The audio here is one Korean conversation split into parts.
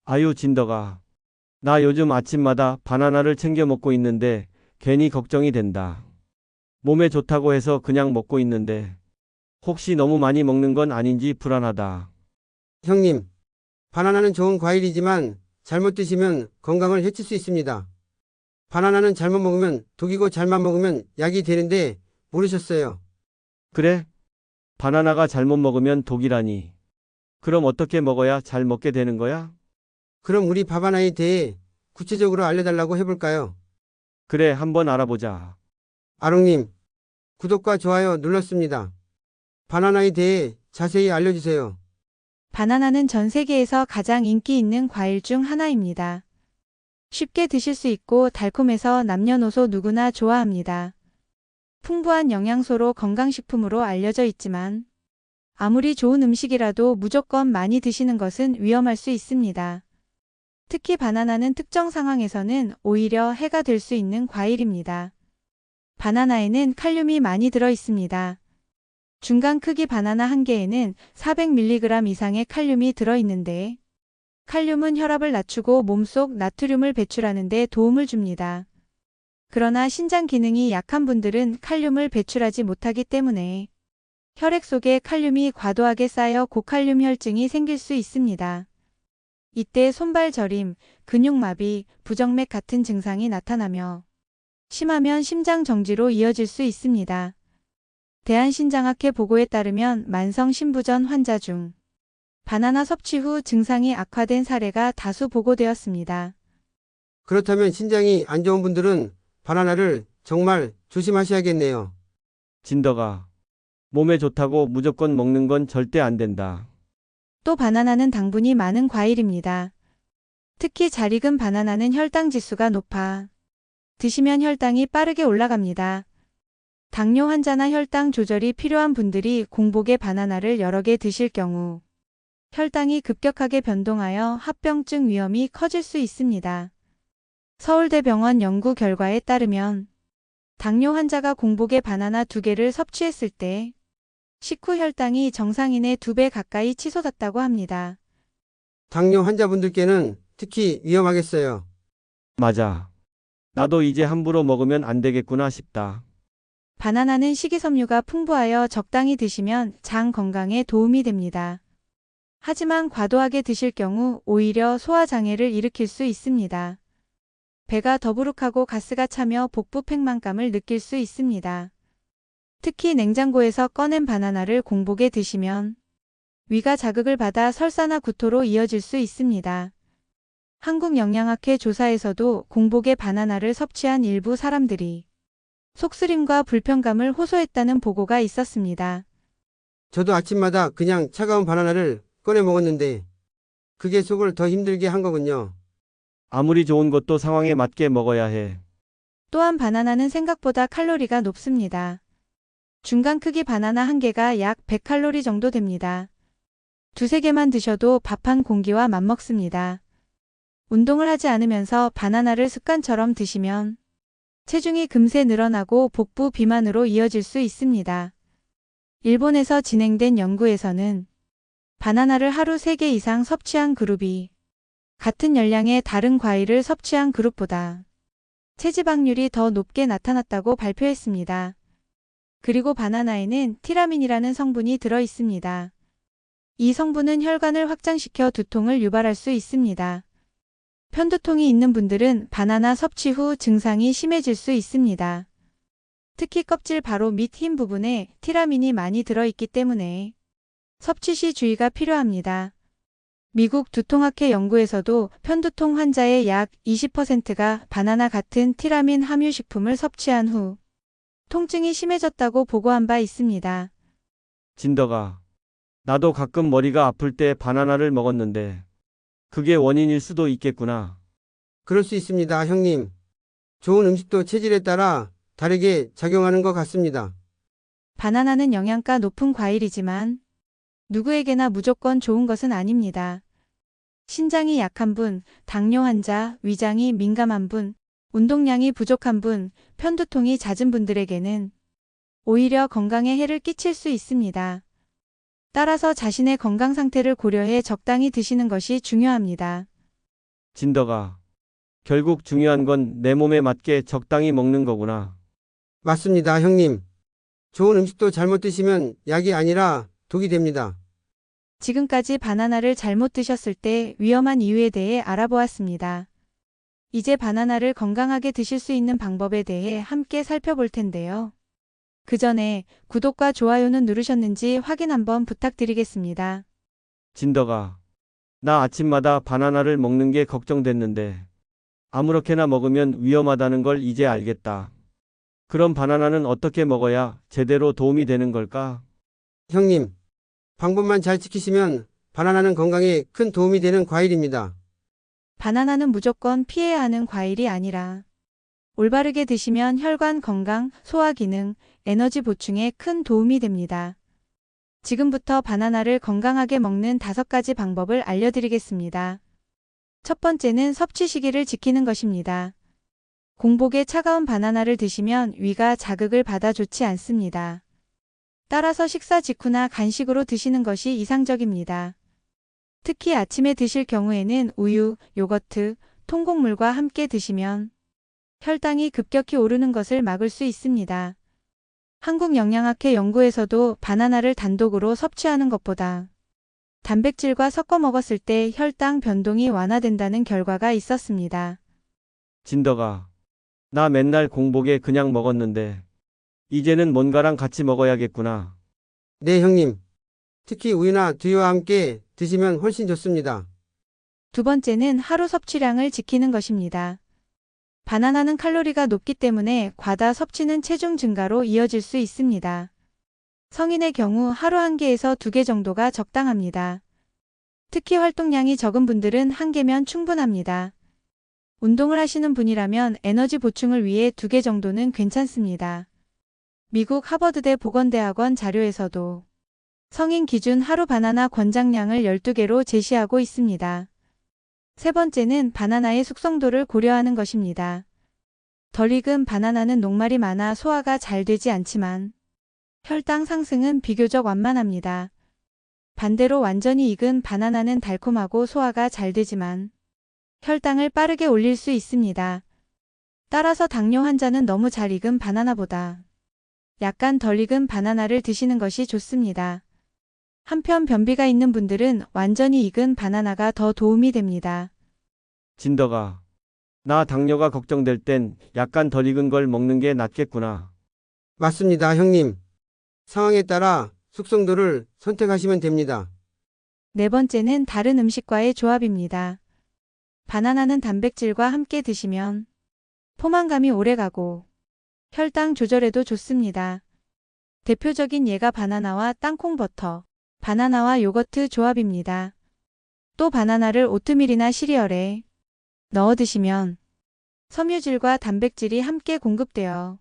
아유, 진덕아. 나 요즘 아침마다 바나나를 챙겨 먹고 있는데 괜히 걱정이 된다. 몸에 좋다고 해서 그냥 먹고 있는데 혹시 너무 많이 먹는 건 아닌지 불안하다. 형님, 바나나는 좋은 과일이지만 잘못 드시면 건강을 해칠 수 있습니다. 바나나는 잘못 먹으면 독이고 잘못 먹으면 약이 되는데 모르셨어요. 그래? 바나나가 잘못 먹으면 독이라니. 그럼 어떻게 먹어야 잘 먹게 되는 거야? 그럼 우리 바바나에 대해 구체적으로 알려달라고 해볼까요? 그래, 한번 알아보자. 아롱님, 구독과 좋아요 눌렀습니다. 바나나에 대해 자세히 알려주세요. 바나나는 전 세계에서 가장 인기 있는 과일 중 하나입니다. 쉽게 드실 수 있고 달콤해서 남녀노소 누구나 좋아합니다. 풍부한 영양소로 건강식품으로 알려져 있지만 아무리 좋은 음식이라도 무조건 많이 드시는 것은 위험할 수 있습니다. 특히 바나나는 특정 상황에서는 오히려 해가 될 수 있는 과일입니다. 바나나에는 칼륨이 많이 들어 있습니다. 중간 크기 바나나 한 개에는 400mg 이상의 칼륨이 들어있는데 칼륨은 혈압을 낮추고 몸속 나트륨을 배출하는 데 도움을 줍니다. 그러나 신장 기능이 약한 분들은 칼륨을 배출하지 못하기 때문에 혈액 속에 칼륨이 과도하게 쌓여 고칼륨 혈증이 생길 수 있습니다. 이때 손발 저림, 근육마비, 부정맥 같은 증상이 나타나며 심하면 심장 정지로 이어질 수 있습니다. 대한신장학회 보고에 따르면 만성 신부전 환자 중 바나나 섭취 후 증상이 악화된 사례가 다수 보고되었습니다. 그렇다면 신장이 안 좋은 분들은 바나나를 정말 조심하셔야겠네요. 진덕아. 몸에 좋다고 무조건 먹는 건 절대 안 된다. 또 바나나는 당분이 많은 과일입니다. 특히 잘 익은 바나나는 혈당 지수가 높아 드시면 혈당이 빠르게 올라갑니다. 당뇨 환자나 혈당 조절이 필요한 분들이 공복에 바나나를 여러 개 드실 경우 혈당이 급격하게 변동하여 합병증 위험이 커질 수 있습니다. 서울대병원 연구 결과에 따르면 당뇨 환자가 공복에 바나나 2개를 섭취했을 때 식후 혈당이 정상인의 2배 가까이 치솟았다고 합니다. 당뇨 환자분들께는 특히 위험하겠어요. 맞아. 나도 이제 함부로 먹으면 안 되겠구나 싶다. 바나나는 식이섬유가 풍부하여 적당히 드시면 장 건강에 도움이 됩니다. 하지만 과도하게 드실 경우 오히려 소화장애를 일으킬 수 있습니다. 배가 더부룩하고 가스가 차며 복부 팽만감을 느낄 수 있습니다. 특히 냉장고에서 꺼낸 바나나를 공복에 드시면 위가 자극을 받아 설사나 구토로 이어질 수 있습니다. 한국영양학회 조사에서도 공복에 바나나를 섭취한 일부 사람들이 속쓰림과 불편감을 호소했다는 보고가 있었습니다. 저도 아침마다 그냥 차가운 바나나를 꺼내 먹었는데 그게 속을 더 힘들게 한 거군요. 아무리 좋은 것도 상황에 맞게 먹어야 해. 또한 바나나는 생각보다 칼로리가 높습니다. 중간 크기 바나나 한 개가 약 100칼로리 정도 됩니다. 두세 개만 드셔도 밥 한 공기와 맞먹습니다. 운동을 하지 않으면서 바나나를 습관처럼 드시면 체중이 금세 늘어나고 복부 비만으로 이어질 수 있습니다. 일본에서 진행된 연구에서는 바나나를 하루 3개 이상 섭취한 그룹이 같은 열량의 다른 과일을 섭취한 그룹보다 체지방률이 더 높게 나타났다고 발표했습니다. 그리고 바나나에는 티라민이라는 성분이 들어 있습니다. 이 성분은 혈관을 확장시켜 두통을 유발할 수 있습니다. 편두통이 있는 분들은 바나나 섭취 후 증상이 심해질 수 있습니다. 특히 껍질 바로 밑 흰 부분에 티라민이 많이 들어있기 때문에 섭취 시 주의가 필요합니다. 미국 두통학회 연구에서도 편두통 환자의 약 20%가 바나나 같은 티라민 함유 식품을 섭취한 후 통증이 심해졌다고 보고한 바 있습니다. 진덕아. 나도 가끔 머리가 아플 때 바나나를 먹었는데 그게 원인일 수도 있겠구나. 그럴 수 있습니다, 형님. 좋은 음식도 체질에 따라 다르게 작용하는 것 같습니다. 바나나는 영양가 높은 과일이지만 누구에게나 무조건 좋은 것은 아닙니다. 신장이 약한 분, 당뇨 환자, 위장이 민감한 분, 운동량이 부족한 분, 편두통이 잦은 분들에게는 오히려 건강에 해를 끼칠 수 있습니다. 따라서 자신의 건강 상태를 고려해 적당히 드시는 것이 중요합니다. 진더가 결국 중요한 건 내 몸에 맞게 적당히 먹는 거구나. 맞습니다, 형님. 좋은 음식도 잘못 드시면 약이 아니라 독이 됩니다. 지금까지 바나나를 잘못 드셨을 때 위험한 이유에 대해 알아보았습니다. 이제 바나나를 건강하게 드실 수 있는 방법에 대해 함께 살펴볼 텐데요. 그 전에 구독과 좋아요는 누르셨는지 확인 한번 부탁드리겠습니다. 진더가 나 아침마다 바나나를 먹는 게 걱정됐는데 아무렇게나 먹으면 위험하다는 걸 이제 알겠다. 그럼 바나나는 어떻게 먹어야 제대로 도움이 되는 걸까? 형님, 방법만 잘 지키시면 바나나는 건강에 큰 도움이 되는 과일입니다. 바나나는 무조건 피해야 하는 과일이 아니라 올바르게 드시면 혈관 건강, 소화 기능, 에너지 보충에 큰 도움이 됩니다. 지금부터 바나나를 건강하게 먹는 5가지 방법을 알려드리겠습니다. 첫 번째는 섭취 시기를 지키는 것입니다. 공복에 차가운 바나나를 드시면 위가 자극을 받아 좋지 않습니다. 따라서 식사 직후나 간식으로 드시는 것이 이상적입니다. 특히 아침에 드실 경우에는 우유, 요거트, 통곡물과 함께 드시면 혈당이 급격히 오르는 것을 막을 수 있습니다. 한국영양학회 연구에서도 바나나를 단독으로 섭취하는 것보다 단백질과 섞어 먹었을 때 혈당 변동이 완화된다는 결과가 있었습니다. 진더가 나 맨날 공복에 그냥 먹었는데 이제는 뭔가랑 같이 먹어야겠구나. 네, 형님. 특히 우유나 두유와 함께 드시면 훨씬 좋습니다. 두 번째는 하루 섭취량을 지키는 것입니다. 바나나는 칼로리가 높기 때문에 과다 섭취는 체중 증가로 이어질 수 있습니다. 성인의 경우 하루 1개에서 2개 정도가 적당합니다. 특히 활동량이 적은 분들은 1개면 충분합니다. 운동을 하시는 분이라면 에너지 보충을 위해 2개 정도는 괜찮습니다. 미국 하버드대 보건대학원 자료에서도 성인 기준 하루 바나나 권장량을 12개로 제시하고 있습니다. 세 번째는 바나나의 숙성도를 고려하는 것입니다. 덜 익은 바나나는 녹말이 많아 소화가 잘 되지 않지만 혈당 상승은 비교적 완만합니다. 반대로 완전히 익은 바나나는 달콤하고 소화가 잘 되지만 혈당을 빠르게 올릴 수 있습니다. 따라서 당뇨 환자는 너무 잘 익은 바나나보다 약간 덜 익은 바나나를 드시는 것이 좋습니다. 한편 변비가 있는 분들은 완전히 익은 바나나가 더 도움이 됩니다. 진더가 나 당뇨가 걱정될 땐 약간 덜 익은 걸 먹는 게 낫겠구나. 맞습니다, 형님. 상황에 따라 숙성도를 선택하시면 됩니다. 네 번째는 다른 음식과의 조합입니다. 바나나는 단백질과 함께 드시면 포만감이 오래가고 혈당 조절에도 좋습니다. 대표적인 예가 바나나와 땅콩버터, 바나나와 요거트 조합입니다. 또 바나나를 오트밀이나 시리얼에 넣어 드시면 섬유질과 단백질이 함께 공급되어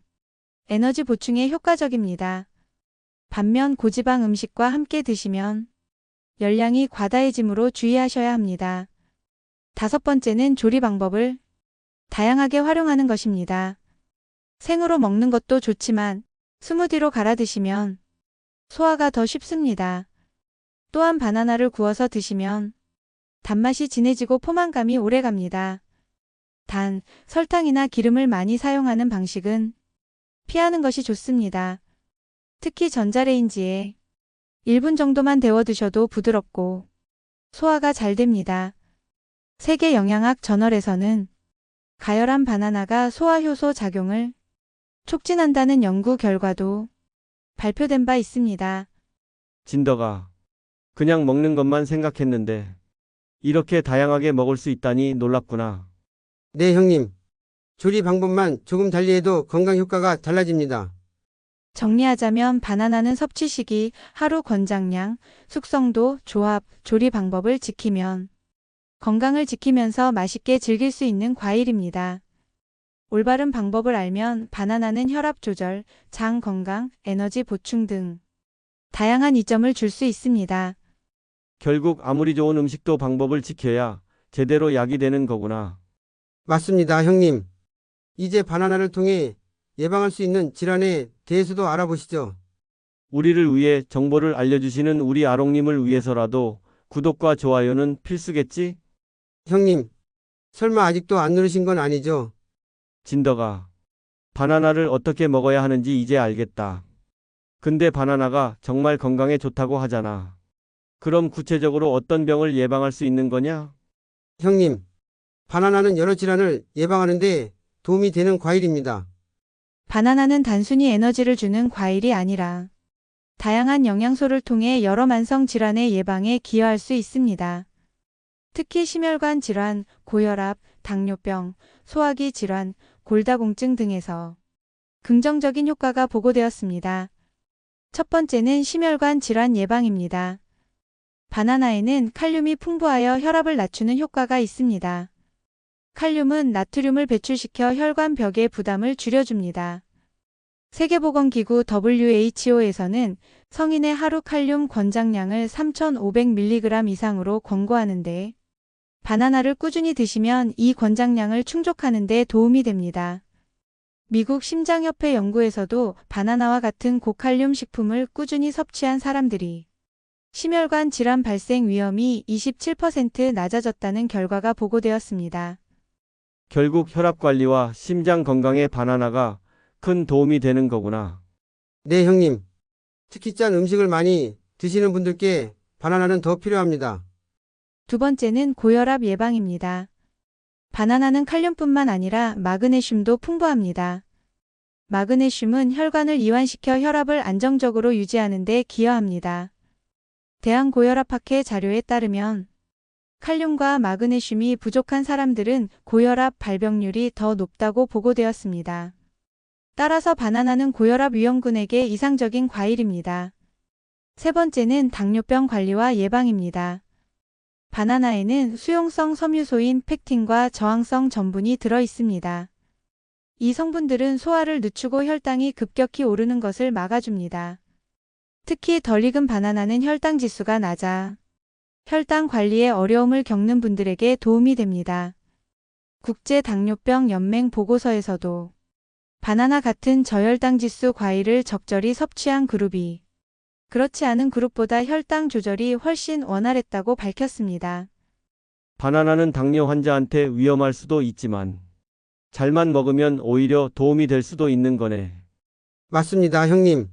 에너지 보충에 효과적입니다. 반면 고지방 음식과 함께 드시면 열량이 과다해지므로 주의하셔야 합니다. 5번째는 조리 방법을 다양하게 활용하는 것입니다. 생으로 먹는 것도 좋지만 스무디로 갈아 드시면 소화가 더 쉽습니다. 또한 바나나를 구워서 드시면 단맛이 진해지고 포만감이 오래갑니다. 단, 설탕이나 기름을 많이 사용하는 방식은 피하는 것이 좋습니다. 특히 전자레인지에 1분 정도만 데워 드셔도 부드럽고 소화가 잘 됩니다. 세계 영양학 저널에서는 가열한 바나나가 소화 효소 작용을 촉진한다는 연구 결과도 발표된 바 있습니다. 진더가 그냥 먹는 것만 생각했는데 이렇게 다양하게 먹을 수 있다니 놀랍구나. 네, 형님. 조리 방법만 조금 달리해도 건강 효과가 달라집니다. 정리하자면 바나나는 섭취 시기, 하루 권장량, 숙성도, 조합, 조리 방법을 지키면 건강을 지키면서 맛있게 즐길 수 있는 과일입니다. 올바른 방법을 알면 바나나는 혈압 조절, 장 건강, 에너지 보충 등 다양한 이점을 줄 수 있습니다. 결국 아무리 좋은 음식도 방법을 지켜야 제대로 약이 되는 거구나. 맞습니다, 형님. 이제 바나나를 통해 예방할 수 있는 질환에 대해서도 알아보시죠. 우리를 위해 정보를 알려주시는 우리 아롱님을 위해서라도 구독과 좋아요는 필수겠지? 형님, 설마 아직도 안 누르신 건 아니죠? 진더가 바나나를 어떻게 먹어야 하는지 이제 알겠다. 근데 바나나가 정말 건강에 좋다고 하잖아. 그럼 구체적으로 어떤 병을 예방할 수 있는 거냐? 형님, 바나나는 여러 질환을 예방하는데 도움이 되는 과일입니다. 바나나는 단순히 에너지를 주는 과일이 아니라 다양한 영양소를 통해 여러 만성 질환의 예방에 기여할 수 있습니다. 특히 심혈관 질환, 고혈압, 당뇨병, 소화기 질환, 골다공증 등에서 긍정적인 효과가 보고되었습니다. 첫 번째는 심혈관 질환 예방입니다. 바나나에는 칼륨이 풍부하여 혈압을 낮추는 효과가 있습니다. 칼륨은 나트륨을 배출시켜 혈관 벽의 부담을 줄여줍니다. 세계보건기구 WHO에서는 성인의 하루 칼륨 권장량을 3,500mg 이상으로 권고하는데 바나나를 꾸준히 드시면 이 권장량을 충족하는 데 도움이 됩니다. 미국 심장협회 연구에서도 바나나와 같은 고칼륨 식품을 꾸준히 섭취한 사람들이 심혈관 질환 발생 위험이 27% 낮아졌다는 결과가 보고되었습니다. 결국 혈압 관리와 심장 건강에 바나나가 큰 도움이 되는 거구나. 네, 형님. 특히 짠 음식을 많이 드시는 분들께 바나나는 더 필요합니다. 두 번째는 고혈압 예방입니다. 바나나는 칼륨뿐만 아니라 마그네슘도 풍부합니다. 마그네슘은 혈관을 이완시켜 혈압을 안정적으로 유지하는 데 기여합니다. 대한고혈압학회 자료에 따르면 칼륨과 마그네슘이 부족한 사람들은 고혈압 발병률이 더 높다고 보고되었습니다. 따라서 바나나는 고혈압 위험군에게 이상적인 과일입니다. 세 번째는 당뇨병 관리와 예방입니다. 바나나에는 수용성 섬유소인 펙틴과 저항성 전분이 들어 있습니다. 이 성분들은 소화를 늦추고 혈당이 급격히 오르는 것을 막아줍니다. 특히 덜 익은 바나나는 혈당 지수가 낮아 혈당 관리에 어려움을 겪는 분들에게 도움이 됩니다. 국제당뇨병연맹 보고서에서도 바나나 같은 저혈당 지수 과일을 적절히 섭취한 그룹이 그렇지 않은 그룹보다 혈당 조절이 훨씬 원활했다고 밝혔습니다. 바나나는 당뇨 환자한테 위험할 수도 있지만 잘만 먹으면 오히려 도움이 될 수도 있는 거네. 맞습니다, 형님.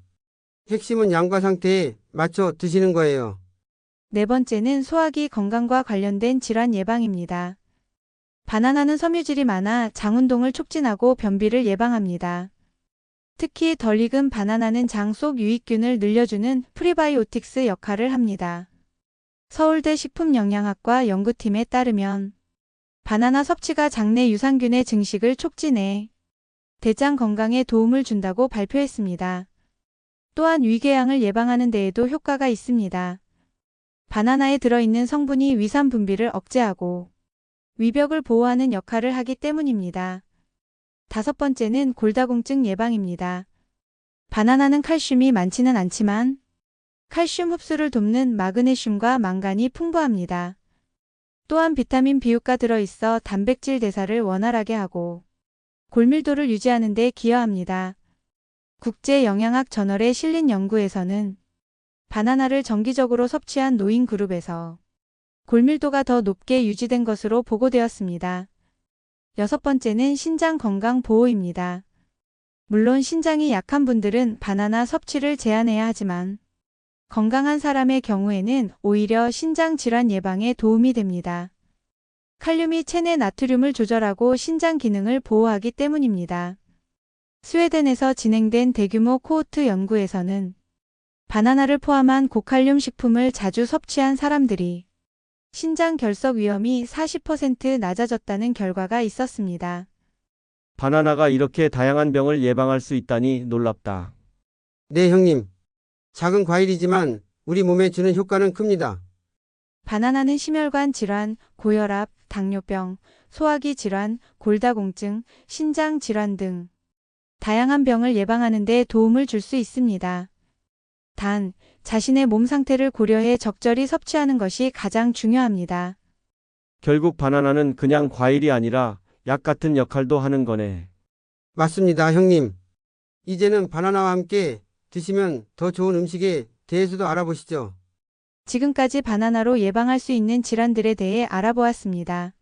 핵심은 양과 상태에 맞춰 드시는 거예요. 네 번째는 소화기 건강과 관련된 질환 예방입니다. 바나나는 섬유질이 많아 장 운동을 촉진하고 변비를 예방합니다. 특히 덜 익은 바나나는 장 속 유익균을 늘려주는 프리바이오틱스 역할을 합니다. 서울대 식품영양학과 연구팀에 따르면 바나나 섭취가 장내 유산균의 증식을 촉진해 대장 건강에 도움을 준다고 발표했습니다. 또한 위궤양을 예방하는 데에도 효과가 있습니다. 바나나에 들어있는 성분이 위산 분비를 억제하고 위벽을 보호하는 역할을 하기 때문입니다. 다섯 번째는 골다공증 예방입니다. 바나나는 칼슘이 많지는 않지만 칼슘 흡수를 돕는 마그네슘과 망간이 풍부합니다. 또한 비타민 B유가 들어있어 단백질 대사를 원활하게 하고 골밀도를 유지하는 데 기여합니다. 국제영양학 저널에 실린 연구에서는 바나나를 정기적으로 섭취한 노인 그룹에서 골밀도가 더 높게 유지된 것으로 보고되었습니다. 여섯 번째는 신장 건강 보호입니다. 물론 신장이 약한 분들은 바나나 섭취를 제한해야 하지만 건강한 사람의 경우에는 오히려 신장 질환 예방에 도움이 됩니다. 칼륨이 체내 나트륨을 조절하고 신장 기능을 보호하기 때문입니다. 스웨덴에서 진행된 대규모 코호트 연구에서는 바나나를 포함한 고칼륨 식품을 자주 섭취한 사람들이 신장 결석 위험이 40% 낮아졌다는 결과가 있었습니다. 바나나가 이렇게 다양한 병을 예방할 수 있다니 놀랍다. 네, 형님. 작은 과일이지만 우리 몸에 주는 효과는 큽니다. 바나나는 심혈관 질환, 고혈압, 당뇨병, 소화기 질환, 골다공증, 신장 질환 등 다양한 병을 예방하는 데 도움을 줄 수 있습니다. 단, 자신의 몸 상태를 고려해 적절히 섭취하는 것이 가장 중요합니다. 결국 바나나는 그냥 과일이 아니라 약 같은 역할도 하는 거네. 맞습니다, 형님. 이제는 바나나와 함께 드시면 더 좋은 음식에 대해서도 알아보시죠. 지금까지 바나나로 예방할 수 있는 질환들에 대해 알아보았습니다.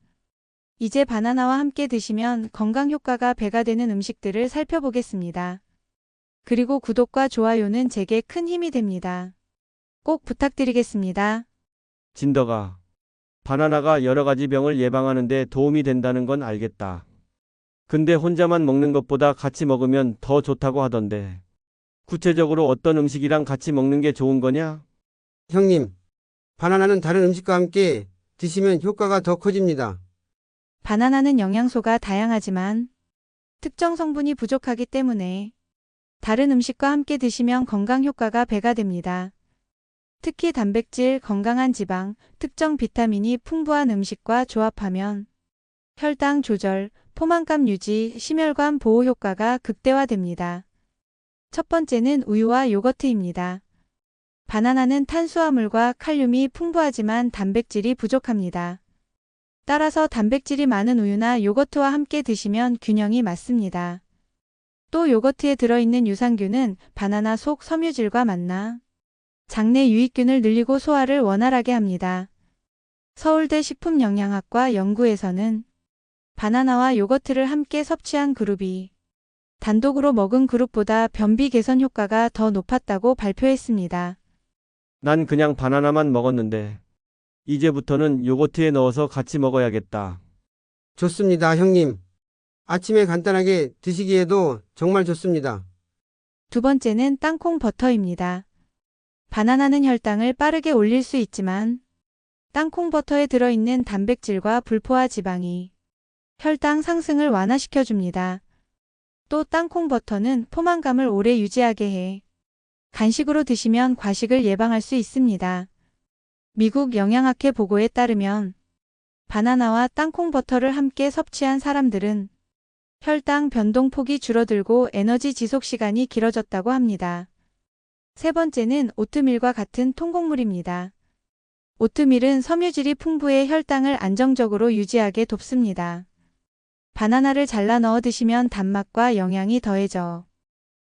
이제 바나나와 함께 드시면 건강 효과가 배가 되는 음식들을 살펴보겠습니다. 그리고 구독과 좋아요는 제게 큰 힘이 됩니다. 꼭 부탁드리겠습니다. 진더가 바나나가 여러 가지 병을 예방하는 데 도움이 된다는 건 알겠다. 근데 혼자만 먹는 것보다 같이 먹으면 더 좋다고 하던데. 구체적으로 어떤 음식이랑 같이 먹는 게 좋은 거냐? 형님, 바나나는 다른 음식과 함께 드시면 효과가 더 커집니다. 바나나는 영양소가 다양하지만 특정 성분이 부족하기 때문에 다른 음식과 함께 드시면 건강 효과가 배가 됩니다. 특히 단백질, 건강한 지방, 특정 비타민이 풍부한 음식과 조합하면 혈당 조절, 포만감 유지, 심혈관 보호 효과가 극대화됩니다. 첫 번째는 우유와 요거트입니다. 바나나는 탄수화물과 칼륨이 풍부하지만 단백질이 부족합니다. 따라서 단백질이 많은 우유나 요거트와 함께 드시면 균형이 맞습니다. 또 요거트에 들어있는 유산균은 바나나 속 섬유질과 만나 장내 유익균을 늘리고 소화를 원활하게 합니다. 서울대 식품영양학과 연구에서는 바나나와 요거트를 함께 섭취한 그룹이 단독으로 먹은 그룹보다 변비 개선 효과가 더 높았다고 발표했습니다. 난 그냥 바나나만 먹었는데 이제부터는 요거트에 넣어서 같이 먹어야겠다. 좋습니다, 형님. 아침에 간단하게 드시기에도 정말 좋습니다. 두 번째는 땅콩 버터입니다. 바나나는 혈당을 빠르게 올릴 수 있지만 땅콩 버터에 들어있는 단백질과 불포화 지방이 혈당 상승을 완화시켜줍니다. 또 땅콩 버터는 포만감을 오래 유지하게 해 간식으로 드시면 과식을 예방할 수 있습니다. 미국 영양학회 보고에 따르면 바나나와 땅콩 버터를 함께 섭취한 사람들은 혈당 변동폭이 줄어들고 에너지 지속 시간이 길어졌다고 합니다. 세 번째는 오트밀과 같은 통곡물입니다. 오트밀은 섬유질이 풍부해 혈당을 안정적으로 유지하게 돕습니다. 바나나를 잘라 넣어 드시면 단맛과 영양이 더해져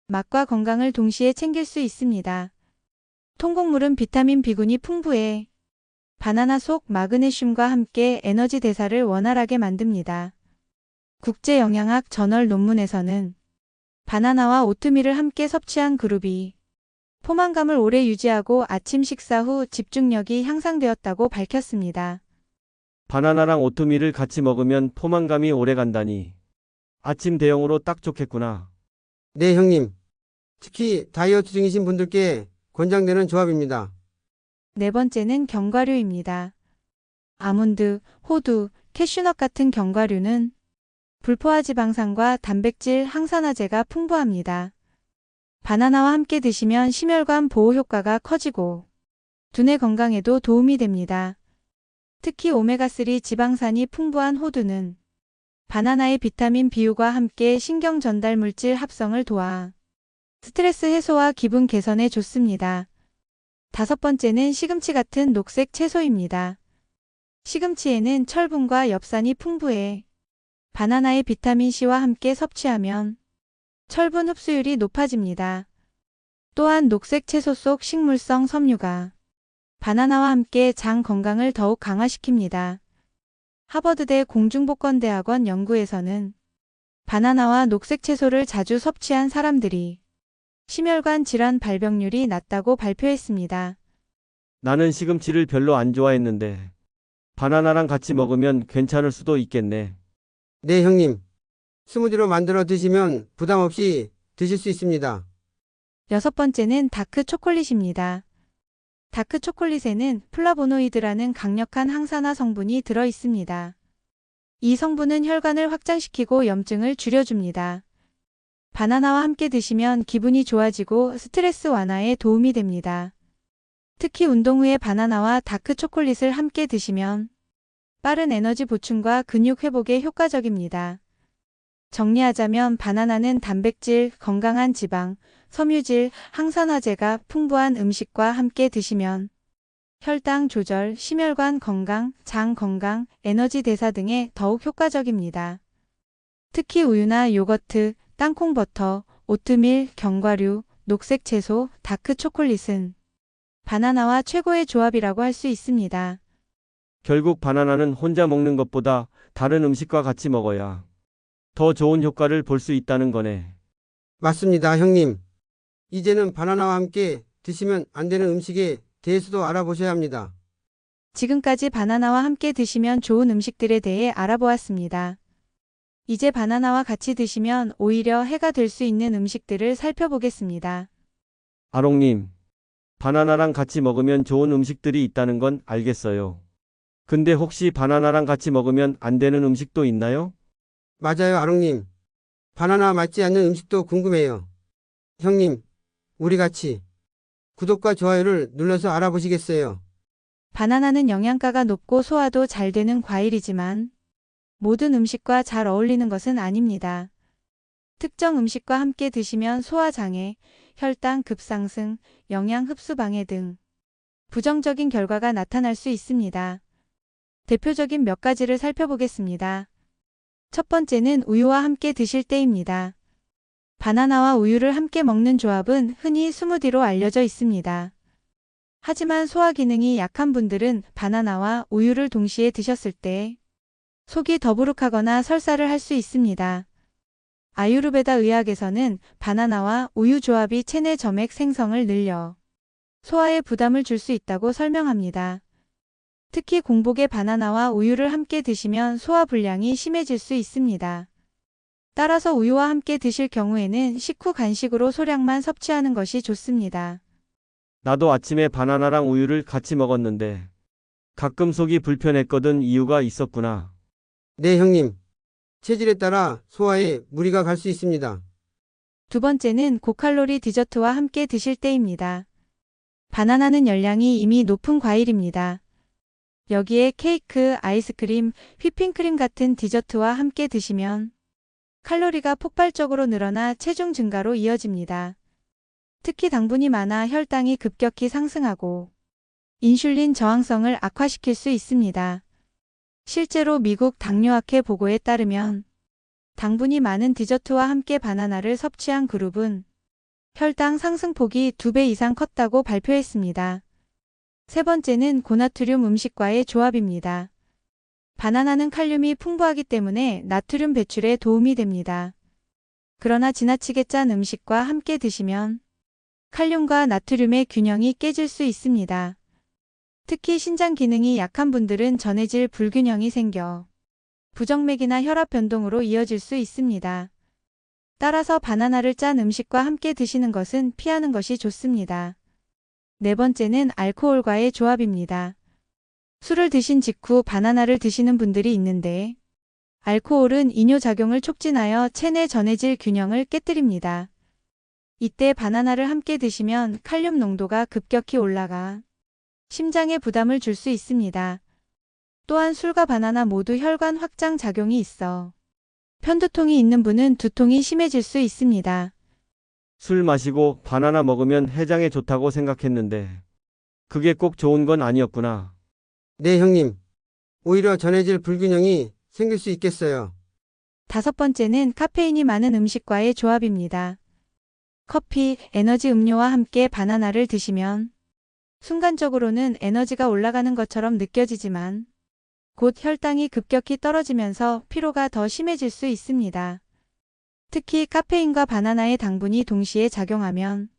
맛과 건강을 동시에 챙길 수 있습니다. 통곡물은 비타민 B군이 풍부해 바나나 속 마그네슘과 함께 에너지 대사를 원활하게 만듭니다. 국제영양학 저널 논문에서는 바나나와 오트밀을 함께 섭취한 그룹이 포만감을 오래 유지하고 아침 식사 후 집중력이 향상되었다고 밝혔습니다. 바나나랑 오트밀을 같이 먹으면 포만감이 오래 간다니. 아침 대용으로 딱 좋겠구나. 네, 형님. 특히 다이어트 중이신 분들께 권장되는 조합입니다. 네 번째는 견과류입니다. 아몬드, 호두, 캐슈넛 같은 견과류는 불포화 지방산과 단백질, 항산화제가 풍부합니다. 바나나와 함께 드시면 심혈관 보호 효과가 커지고 두뇌 건강에도 도움이 됩니다. 특히 오메가3 지방산이 풍부한 호두는 바나나의 비타민 B유과 함께 신경 전달 물질 합성을 도와 스트레스 해소와 기분 개선에 좋습니다. 다섯 번째는 시금치 같은 녹색 채소입니다. 시금치에는 철분과 엽산이 풍부해 바나나의 비타민C와 함께 섭취하면 철분 흡수율이 높아집니다. 또한 녹색 채소 속 식물성 섬유가 바나나와 함께 장 건강을 더욱 강화시킵니다. 하버드대 공중보건대학원 연구에서는 바나나와 녹색 채소를 자주 섭취한 사람들이 심혈관 질환 발병률이 낮다고 발표했습니다. 나는 시금치를 별로 안 좋아했는데 바나나랑 같이 먹으면 괜찮을 수도 있겠네. 네, 형님. 스무디로 만들어 드시면 부담 없이 드실 수 있습니다. 여섯 번째는 다크 초콜릿입니다. 다크 초콜릿에는 플라보노이드라는 강력한 항산화 성분이 들어 있습니다. 이 성분은 혈관을 확장시키고 염증을 줄여줍니다. 바나나와 함께 드시면 기분이 좋아지고 스트레스 완화에 도움이 됩니다. 특히 운동 후에 바나나와 다크 초콜릿을 함께 드시면 빠른 에너지 보충과 근육 회복에 효과적입니다. 정리하자면 바나나는 단백질, 건강한 지방, 섬유질, 항산화제가 풍부한 음식과 함께 드시면 혈당 조절, 심혈관 건강, 장 건강, 에너지 대사 등에 더욱 효과적입니다. 특히 우유나 요거트, 땅콩 버터, 오트밀, 견과류, 녹색 채소, 다크 초콜릿은 바나나와 최고의 조합이라고 할 수 있습니다. 결국 바나나는 혼자 먹는 것보다 다른 음식과 같이 먹어야 더 좋은 효과를 볼 수 있다는 거네. 맞습니다, 형님. 이제는 바나나와 함께 드시면 안 되는 음식에 대해서도 알아보셔야 합니다. 지금까지 바나나와 함께 드시면 좋은 음식들에 대해 알아보았습니다. 이제 바나나와 같이 드시면 오히려 해가 될 수 있는 음식들을 살펴보겠습니다. 아롱님, 바나나랑 같이 먹으면 좋은 음식들이 있다는 건 알겠어요. 근데 혹시 바나나랑 같이 먹으면 안 되는 음식도 있나요? 맞아요, 아롱님. 바나나 맞지 않는 음식도 궁금해요. 형님, 우리 같이 구독과 좋아요를 눌러서 알아보시겠어요? 바나나는 영양가가 높고 소화도 잘 되는 과일이지만 모든 음식과 잘 어울리는 것은 아닙니다. 특정 음식과 함께 드시면 소화장애, 혈당 급상승, 영양 흡수 방해 등 부정적인 결과가 나타날 수 있습니다. 대표적인 몇 가지를 살펴보겠습니다. 첫 번째는 우유와 함께 드실 때입니다. 바나나와 우유를 함께 먹는 조합은 흔히 스무디로 알려져 있습니다. 하지만 소화 기능이 약한 분들은 바나나와 우유를 동시에 드셨을 때 속이 더부룩하거나 설사를 할 수 있습니다. 아유르베다 의학에서는 바나나와 우유 조합이 체내 점액 생성을 늘려 소화에 부담을 줄 수 있다고 설명합니다. 특히 공복에 바나나와 우유를 함께 드시면 소화 불량이 심해질 수 있습니다. 따라서 우유와 함께 드실 경우에는 식후 간식으로 소량만 섭취하는 것이 좋습니다. 나도 아침에 바나나랑 우유를 같이 먹었는데 가끔 속이 불편했거든. 이유가 있었구나. 네, 형님. 체질에 따라 소화에 무리가 갈 수 있습니다. 두 번째는 고칼로리 디저트와 함께 드실 때입니다. 바나나는 열량이 이미 높은 과일입니다. 여기에 케이크, 아이스크림, 휘핑크림 같은 디저트와 함께 드시면 칼로리가 폭발적으로 늘어나 체중 증가로 이어집니다. 특히 당분이 많아 혈당이 급격히 상승하고 인슐린 저항성을 악화시킬 수 있습니다. 실제로 미국 당뇨학회 보고에 따르면 당분이 많은 디저트와 함께 바나나를 섭취한 그룹은 혈당 상승폭이 2배 이상 컸다고 발표했습니다. 세 번째는 고나트륨 음식과의 조합입니다. 바나나는 칼륨이 풍부하기 때문에 나트륨 배출에 도움이 됩니다. 그러나 지나치게 짠 음식과 함께 드시면 칼륨과 나트륨의 균형이 깨질 수 있습니다. 특히 신장 기능이 약한 분들은 전해질 불균형이 생겨 부정맥이나 혈압 변동으로 이어질 수 있습니다. 따라서 바나나를 짠 음식과 함께 드시는 것은 피하는 것이 좋습니다. 네 번째는 알코올과의 조합입니다. 술을 드신 직후 바나나를 드시는 분들이 있는데 알코올은 이뇨작용을 촉진하여 체내 전해질 균형을 깨뜨립니다. 이때 바나나를 함께 드시면 칼륨 농도가 급격히 올라가 심장에 부담을 줄 수 있습니다. 또한 술과 바나나 모두 혈관 확장 작용이 있어 편두통이 있는 분은 두통이 심해질 수 있습니다. 술 마시고 바나나 먹으면 해장에 좋다고 생각했는데 그게 꼭 좋은 건 아니었구나. 네, 형님. 오히려 전해질 불균형이 생길 수 있겠어요. 다섯 번째는 카페인이 많은 음식과의 조합입니다. 커피, 에너지 음료와 함께 바나나를 드시면 순간적으로는 에너지가 올라가는 것처럼 느껴지지만 곧 혈당이 급격히 떨어지면서 피로가 더 심해질 수 있습니다. 특히 카페인과 바나나의 당분이 동시에 작용하면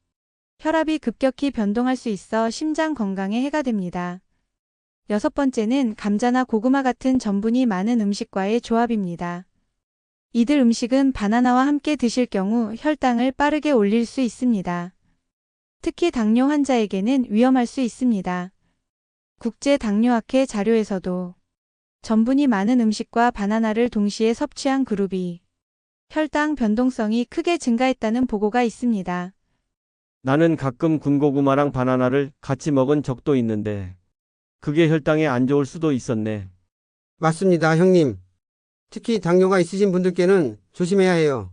혈압이 급격히 변동할 수 있어 심장 건강에 해가 됩니다. 여섯 번째는 감자나 고구마 같은 전분이 많은 음식과의 조합입니다. 이들 음식은 바나나와 함께 드실 경우 혈당을 빠르게 올릴 수 있습니다. 특히 당뇨 환자에게는 위험할 수 있습니다. 국제당뇨학회 자료에서도 전분이 많은 음식과 바나나를 동시에 섭취한 그룹이 혈당 변동성이 크게 증가했다는 보고가 있습니다. 나는 가끔 군고구마랑 바나나를 같이 먹은 적도 있는데 그게 혈당에 안 좋을 수도 있었네. 맞습니다, 형님. 특히 당뇨가 있으신 분들께는 조심해야 해요.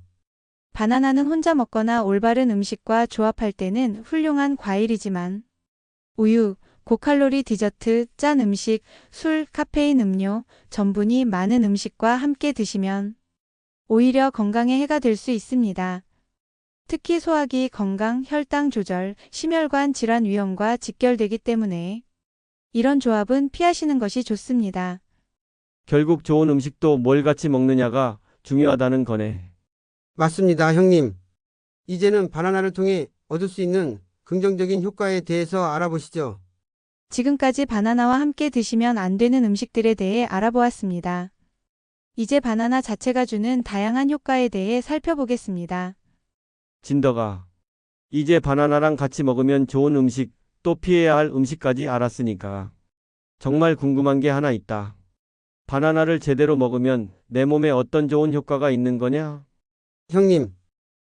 바나나는 혼자 먹거나 올바른 음식과 조합할 때는 훌륭한 과일이지만 우유, 고칼로리 디저트, 짠 음식, 술, 카페인 음료, 전분이 많은 음식과 함께 드시면 오히려 건강에 해가 될 수 있습니다. 특히 소화기 건강, 혈당 조절, 심혈관 질환 위험과 직결되기 때문에 이런 조합은 피하시는 것이 좋습니다. 결국 좋은 음식도 뭘 같이 먹느냐가 중요하다는 거네. 맞습니다, 형님. 이제는 바나나를 통해 얻을 수 있는 긍정적인 효과에 대해서 알아보시죠. 지금까지 바나나와 함께 드시면 안 되는 음식들에 대해 알아보았습니다. 이제 바나나 자체가 주는 다양한 효과에 대해 살펴보겠습니다. 진더가. 이제 바나나랑 같이 먹으면 좋은 음식, 또 피해야 할 음식까지 알았으니까. 정말 궁금한 게 하나 있다. 바나나를 제대로 먹으면 내 몸에 어떤 좋은 효과가 있는 거냐? 형님,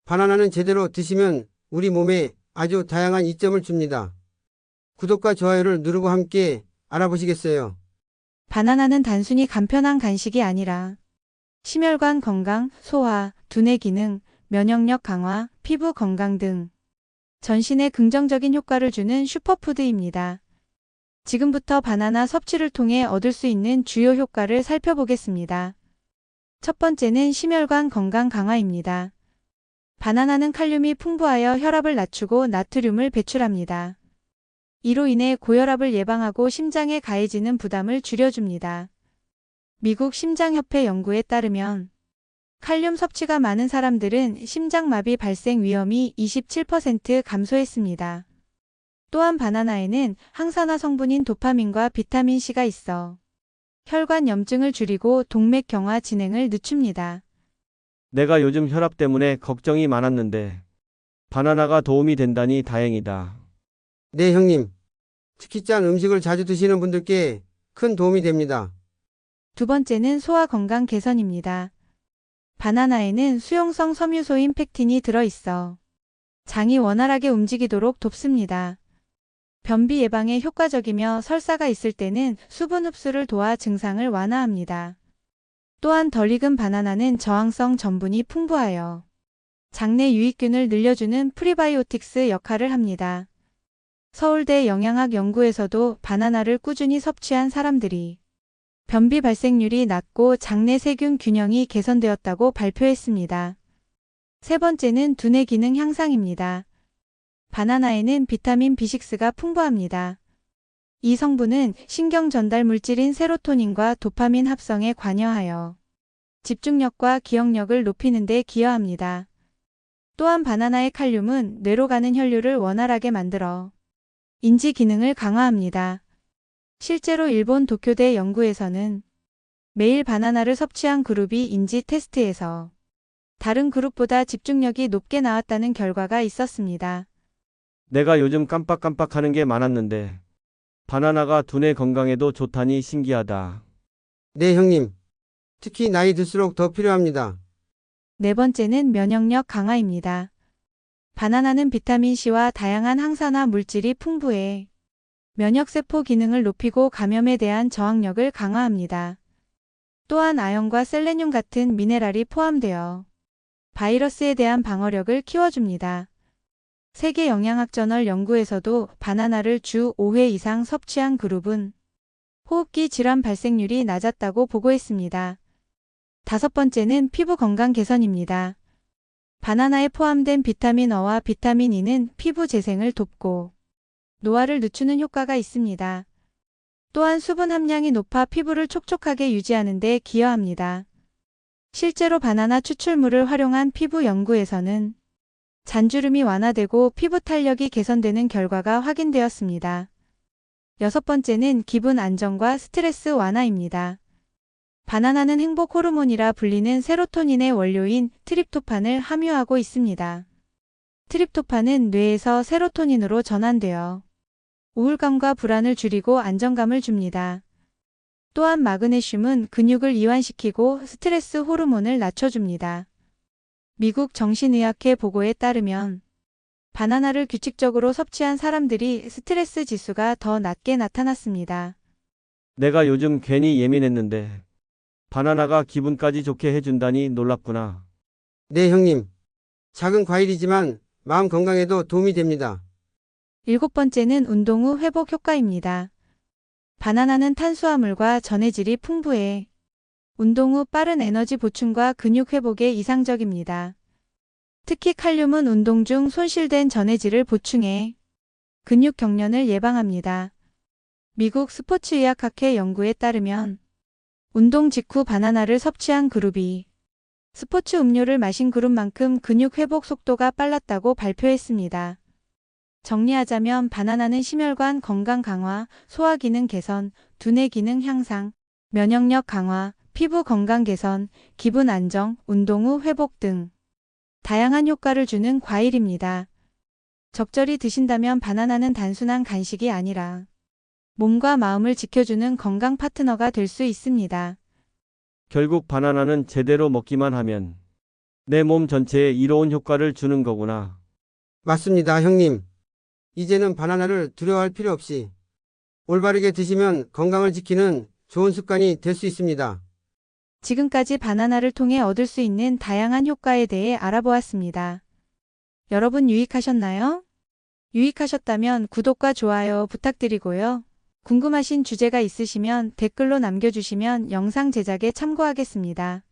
바나나는 제대로 드시면 우리 몸에 아주 다양한 이점을 줍니다. 구독과 좋아요를 누르고 함께 알아보시겠어요? 바나나는 단순히 간편한 간식이 아니라 심혈관 건강, 소화, 두뇌 기능, 면역력 강화, 피부 건강 등 전신에 긍정적인 효과를 주는 슈퍼푸드입니다. 지금부터 바나나 섭취를 통해 얻을 수 있는 주요 효과를 살펴보겠습니다. 첫 번째는 심혈관 건강 강화입니다. 바나나는 칼륨이 풍부하여 혈압을 낮추고 나트륨을 배출합니다. 이로 인해 고혈압을 예방하고 심장에 가해지는 부담을 줄여줍니다. 미국 심장협회 연구에 따르면 칼륨 섭취가 많은 사람들은 심장마비 발생 위험이 27% 감소했습니다. 또한 바나나에는 항산화 성분인 도파민과 비타민C가 있어 혈관 염증을 줄이고 동맥 경화 진행을 늦춥니다. 내가 요즘 혈압 때문에 걱정이 많았는데 바나나가 도움이 된다니 다행이다. 네, 형님. 특히 짠 음식을 자주 드시는 분들께 큰 도움이 됩니다. 두 번째는 소화 건강 개선입니다. 바나나에는 수용성 섬유소인 팩틴이 들어있어 장이 원활하게 움직이도록 돕습니다. 변비 예방에 효과적이며 설사가 있을 때는 수분 흡수를 도와 증상을 완화합니다. 또한 덜 익은 바나나는 저항성 전분이 풍부하여 장내 유익균을 늘려주는 프리바이오틱스 역할을 합니다. 서울대 영양학 연구에서도 바나나를 꾸준히 섭취한 사람들이 변비 발생률이 낮고 장내 세균 균형이 개선되었다고 발표했습니다. 세 번째는 두뇌 기능 향상입니다. 바나나에는 비타민 B6가 풍부합니다. 이 성분은 신경 전달 물질인 세로토닌과 도파민 합성에 관여하여 집중력과 기억력을 높이는 데 기여합니다. 또한 바나나의 칼륨은 뇌로 가는 혈류를 원활하게 만들어 인지 기능을 강화합니다. 실제로 일본 도쿄대 연구에서는 매일 바나나를 섭취한 그룹이 인지 테스트에서 다른 그룹보다 집중력이 높게 나왔다는 결과가 있었습니다. 내가 요즘 깜빡깜빡하는 게 많았는데 바나나가 두뇌 건강에도 좋다니 신기하다. 네, 형님. 특히 나이 들수록 더 필요합니다. 네 번째는 면역력 강화입니다. 바나나는 비타민C와 다양한 항산화 물질이 풍부해 면역세포 기능을 높이고 감염에 대한 저항력을 강화합니다. 또한 아연과 셀레늄 같은 미네랄이 포함되어 바이러스에 대한 방어력을 키워줍니다. 세계영양학저널 연구에서도 바나나를 주 5회 이상 섭취한 그룹은 호흡기 질환 발생률이 낮았다고 보고했습니다. 다섯 번째는 피부 건강 개선입니다. 바나나에 포함된 비타민 어와 비타민 E는 피부 재생을 돕고 노화를 늦추는 효과가 있습니다. 또한 수분 함량이 높아 피부를 촉촉하게 유지하는 데 기여합니다. 실제로 바나나 추출물을 활용한 피부 연구에서는 잔주름이 완화되고 피부 탄력이 개선되는 결과가 확인되었습니다. 여섯 번째는 기분 안정과 스트레스 완화입니다. 바나나는 행복 호르몬이라 불리는 세로토닌의 원료인 트립토판을 함유하고 있습니다. 트립토판은 뇌에서 세로토닌으로 전환되어 우울감과 불안을 줄이고 안정감을 줍니다. 또한 마그네슘은 근육을 이완시키고 스트레스 호르몬을 낮춰줍니다. 미국 정신의학회 보고에 따르면 바나나를 규칙적으로 섭취한 사람들이 스트레스 지수가 더 낮게 나타났습니다. 내가 요즘 괜히 예민했는데 바나나가 기분까지 좋게 해준다니 놀랍구나. 네, 형님. 작은 과일이지만 마음 건강에도 도움이 됩니다. 일곱 번째는 운동 후 회복 효과입니다. 바나나는 탄수화물과 전해질이 풍부해 운동 후 빠른 에너지 보충과 근육 회복에 이상적입니다. 특히 칼륨은 운동 중 손실된 전해질을 보충해 근육 경련을 예방합니다. 미국 스포츠의학학회 연구에 따르면 운동 직후 바나나를 섭취한 그룹이 스포츠 음료를 마신 그룹만큼 근육 회복 속도가 빨랐다고 발표했습니다. 정리하자면 바나나는 심혈관 건강 강화, 소화 기능 개선, 두뇌 기능 향상, 면역력 강화, 피부 건강 개선, 기분 안정, 운동 후 회복 등 다양한 효과를 주는 과일입니다. 적절히 드신다면 바나나는 단순한 간식이 아니라 몸과 마음을 지켜주는 건강 파트너가 될 수 있습니다. 결국 바나나는 제대로 먹기만 하면 내 몸 전체에 이로운 효과를 주는 거구나. 맞습니다, 형님. 이제는 바나나를 두려워할 필요 없이 올바르게 드시면 건강을 지키는 좋은 습관이 될 수 있습니다. 지금까지 바나나를 통해 얻을 수 있는 다양한 효과에 대해 알아보았습니다. 여러분 유익하셨나요? 유익하셨다면 구독과 좋아요 부탁드리고요. 궁금하신 주제가 있으시면 댓글로 남겨주시면 영상 제작에 참고하겠습니다.